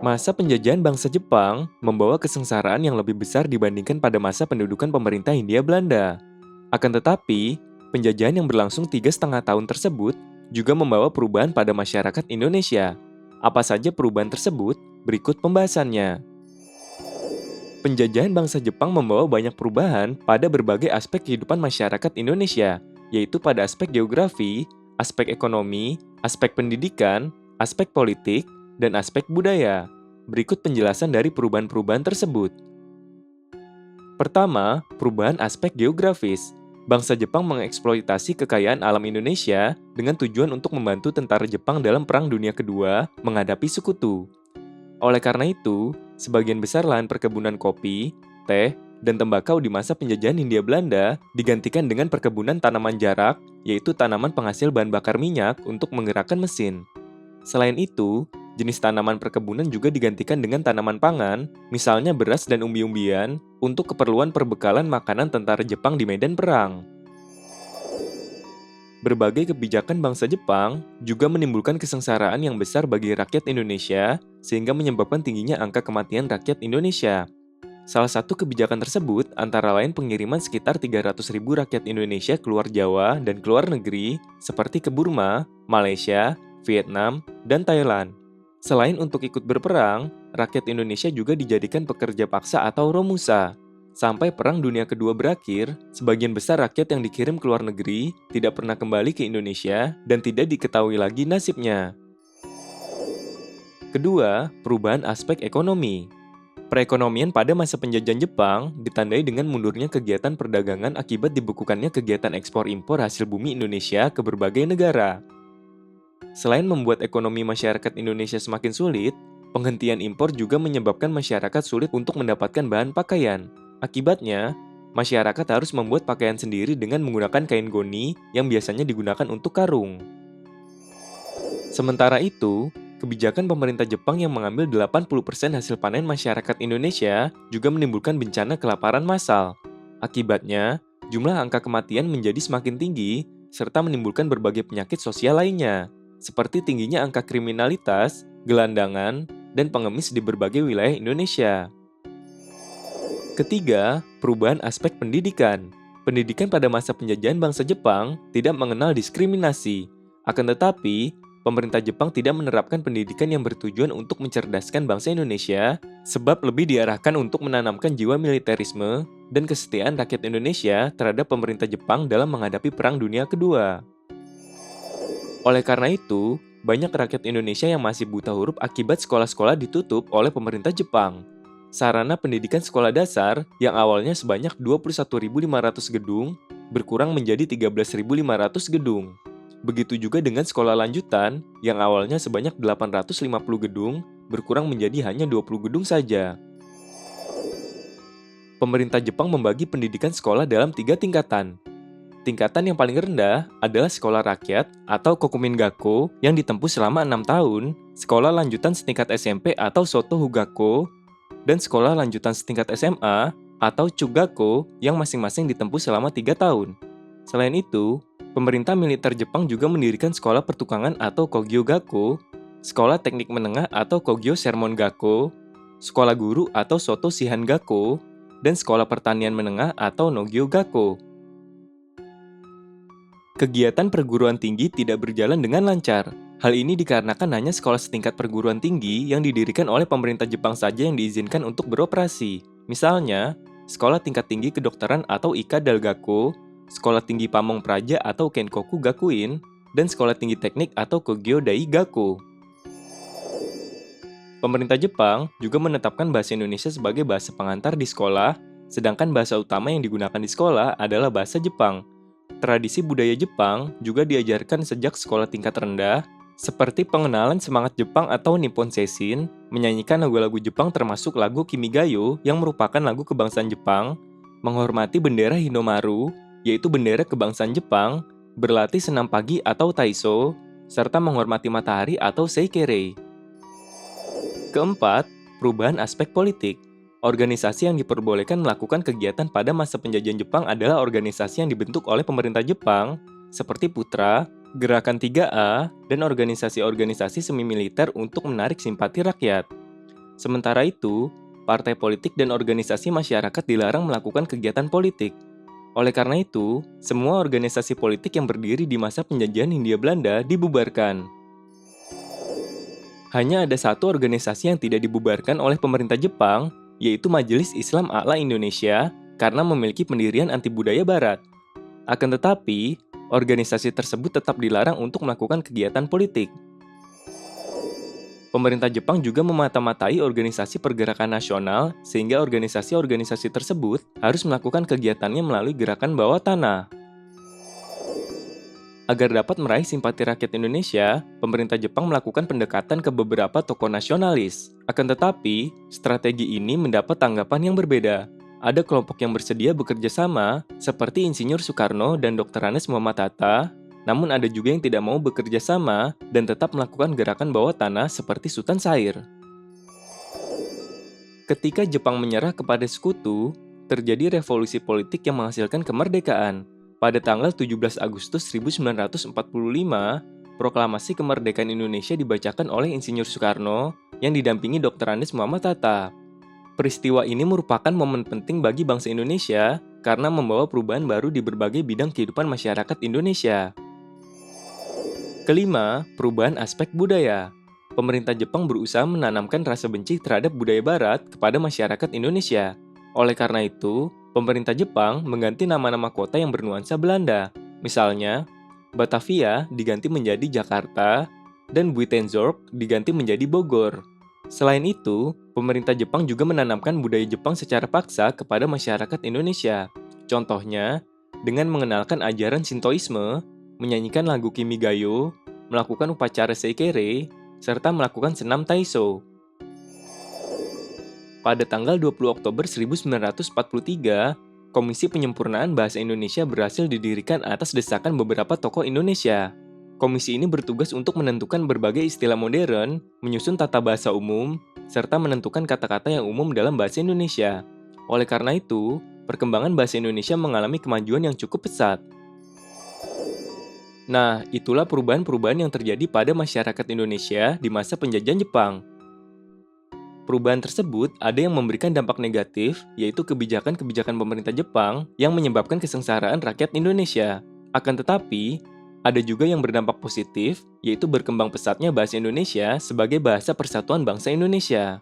Masa penjajahan bangsa Jepang membawa kesengsaraan yang lebih besar dibandingkan pada masa pendudukan pemerintah Hindia Belanda. Akan tetapi, penjajahan yang berlangsung 3,5 tahun tersebut juga membawa perubahan pada masyarakat Indonesia. Apa saja perubahan tersebut? Berikut pembahasannya. Penjajahan bangsa Jepang membawa banyak perubahan pada berbagai aspek kehidupan masyarakat Indonesia, yaitu pada aspek geografi, aspek ekonomi, aspek pendidikan, aspek politik, dan aspek budaya. Berikut penjelasan dari perubahan-perubahan tersebut. Pertama, perubahan aspek geografis. Bangsa Jepang mengeksploitasi kekayaan alam Indonesia dengan tujuan untuk membantu tentara Jepang dalam Perang Dunia Kedua menghadapi sekutu. Oleh karena itu, sebagian besar lahan perkebunan kopi, teh, dan tembakau di masa penjajahan Hindia Belanda digantikan dengan perkebunan tanaman jarak, yaitu tanaman penghasil bahan bakar minyak untuk menggerakkan mesin. Selain itu, jenis tanaman perkebunan juga digantikan dengan tanaman pangan, misalnya beras dan umbi-umbian, untuk keperluan perbekalan makanan tentara Jepang di medan perang. Berbagai kebijakan bangsa Jepang juga menimbulkan kesengsaraan yang besar bagi rakyat Indonesia, sehingga menyebabkan tingginya angka kematian rakyat Indonesia. Salah satu kebijakan tersebut antara lain pengiriman sekitar 300.000 rakyat Indonesia keluar Jawa dan keluar negeri, seperti ke Burma, Malaysia, Vietnam, dan Thailand. Selain untuk ikut berperang, rakyat Indonesia juga dijadikan pekerja paksa atau romusa. Sampai Perang Dunia Kedua berakhir, sebagian besar rakyat yang dikirim ke luar negeri tidak pernah kembali ke Indonesia dan tidak diketahui lagi nasibnya. Kedua, perubahan aspek ekonomi. Perekonomian pada masa penjajahan Jepang ditandai dengan mundurnya kegiatan perdagangan akibat dibekukannya kegiatan ekspor-impor hasil bumi Indonesia ke berbagai negara. Selain membuat ekonomi masyarakat Indonesia semakin sulit, penghentian impor juga menyebabkan masyarakat sulit untuk mendapatkan bahan pakaian. Akibatnya, masyarakat harus membuat pakaian sendiri dengan menggunakan kain goni yang biasanya digunakan untuk karung. Sementara itu, kebijakan pemerintah Jepang yang mengambil 80% hasil panen masyarakat Indonesia juga menimbulkan bencana kelaparan massal. Akibatnya, jumlah angka kematian menjadi semakin tinggi serta menimbulkan berbagai penyakit sosial lainnya, seperti tingginya angka kriminalitas, gelandangan, dan pengemis di berbagai wilayah Indonesia. Ketiga, perubahan aspek pendidikan. Pendidikan pada masa penjajahan bangsa Jepang tidak mengenal diskriminasi. Akan tetapi, pemerintah Jepang tidak menerapkan pendidikan yang bertujuan untuk mencerdaskan bangsa Indonesia, sebab lebih diarahkan untuk menanamkan jiwa militerisme dan kesetiaan rakyat Indonesia terhadap pemerintah Jepang dalam menghadapi Perang Dunia Kedua. Oleh karena itu, banyak rakyat Indonesia yang masih buta huruf akibat sekolah-sekolah ditutup oleh pemerintah Jepang. Sarana pendidikan sekolah dasar yang awalnya sebanyak 21.500 gedung berkurang menjadi 13.500 gedung. Begitu juga dengan sekolah lanjutan yang awalnya sebanyak 850 gedung berkurang menjadi hanya 20 gedung saja. Pemerintah Jepang membagi pendidikan sekolah dalam 3 tingkatan. Tingkatan yang paling rendah adalah sekolah rakyat atau Kokumin-gakko yang ditempuh selama 6 tahun, sekolah lanjutan setingkat SMP atau Soto-hugakko, dan sekolah lanjutan setingkat SMA atau Chugakko yang masing-masing ditempuh selama 3 tahun. Selain itu, pemerintah militer Jepang juga mendirikan sekolah pertukangan atau Kogyo-gakko, sekolah teknik menengah atau Kogyo Sermon Gakko, sekolah guru atau Soto Shihan Gakko, dan sekolah pertanian menengah atau Nogyo Gakko. Kegiatan perguruan tinggi tidak berjalan dengan lancar. Hal ini dikarenakan hanya sekolah setingkat perguruan tinggi yang didirikan oleh pemerintah Jepang saja yang diizinkan untuk beroperasi. Misalnya, sekolah tingkat tinggi kedokteran atau Ika Dalgakko, sekolah tinggi pamong praja atau Kenkoku Gakuin, dan sekolah tinggi teknik atau Kogyo Dai Gakko. Pemerintah Jepang juga menetapkan bahasa Indonesia sebagai bahasa pengantar di sekolah, sedangkan bahasa utama yang digunakan di sekolah adalah bahasa Jepang. Tradisi budaya Jepang juga diajarkan sejak sekolah tingkat rendah, seperti pengenalan semangat Jepang atau Nippon Seishin, menyanyikan lagu-lagu Jepang termasuk lagu Kimigayo yang merupakan lagu kebangsaan Jepang, menghormati bendera Hinomaru, yaitu bendera kebangsaan Jepang, berlatih senam pagi atau Taiso, serta menghormati matahari atau Seikere. Keempat, perubahan aspek politik. Organisasi yang diperbolehkan melakukan kegiatan pada masa penjajahan Jepang adalah organisasi yang dibentuk oleh pemerintah Jepang, seperti Putra, Gerakan 3A, dan organisasi-organisasi semi-militer untuk menarik simpati rakyat. Sementara itu, partai politik dan organisasi masyarakat dilarang melakukan kegiatan politik. Oleh karena itu, semua organisasi politik yang berdiri di masa penjajahan Hindia Belanda dibubarkan. Hanya ada satu organisasi yang tidak dibubarkan oleh pemerintah Jepang, yaitu Majelis Islam A'la Indonesia, karena memiliki pendirian anti budaya barat. Akan tetapi, organisasi tersebut tetap dilarang untuk melakukan kegiatan politik. Pemerintah Jepang juga memata-matai organisasi pergerakan nasional, sehingga organisasi-organisasi tersebut harus melakukan kegiatannya melalui gerakan bawah tanah. Agar dapat meraih simpati rakyat Indonesia, pemerintah Jepang melakukan pendekatan ke beberapa tokoh nasionalis. Akan tetapi, strategi ini mendapat tanggapan yang berbeda. Ada kelompok yang bersedia bekerja sama, seperti Insinyur Soekarno dan Dr. Andes Muhammad Hatta, namun ada juga yang tidak mau bekerja sama dan tetap melakukan gerakan bawah tanah seperti Sultan Syahrir. Ketika Jepang menyerah kepada sekutu, terjadi revolusi politik yang menghasilkan kemerdekaan. Pada tanggal 17 Agustus 1945, proklamasi kemerdekaan Indonesia dibacakan oleh Insinyur Soekarno yang didampingi Dr. Andes Muhammad Hatta. Peristiwa ini merupakan momen penting bagi bangsa Indonesia karena membawa perubahan baru di berbagai bidang kehidupan masyarakat Indonesia. Kelima, perubahan aspek budaya. Pemerintah Jepang berusaha menanamkan rasa benci terhadap budaya barat kepada masyarakat Indonesia. Oleh karena itu, pemerintah Jepang mengganti nama-nama kota yang bernuansa Belanda. Misalnya, Batavia diganti menjadi Jakarta, dan Buitenzorg diganti menjadi Bogor. Selain itu, pemerintah Jepang juga menanamkan budaya Jepang secara paksa kepada masyarakat Indonesia. Contohnya, dengan mengenalkan ajaran Shintoisme, menyanyikan lagu Kimigayo, melakukan upacara Seikere, serta melakukan senam Taisho. Pada tanggal 20 Oktober 1943, Komisi Penyempurnaan Bahasa Indonesia berhasil didirikan atas desakan beberapa tokoh Indonesia. Komisi ini bertugas untuk menentukan berbagai istilah modern, menyusun tata bahasa umum, serta menentukan kata-kata yang umum dalam bahasa Indonesia. Oleh karena itu, perkembangan bahasa Indonesia mengalami kemajuan yang cukup pesat. Nah, itulah perubahan-perubahan yang terjadi pada masyarakat Indonesia di masa penjajahan Jepang. Perubahan tersebut ada yang memberikan dampak negatif, yaitu kebijakan-kebijakan pemerintah Jepang yang menyebabkan kesengsaraan rakyat Indonesia. Akan tetapi, ada juga yang berdampak positif, yaitu berkembang pesatnya bahasa Indonesia sebagai bahasa persatuan bangsa Indonesia.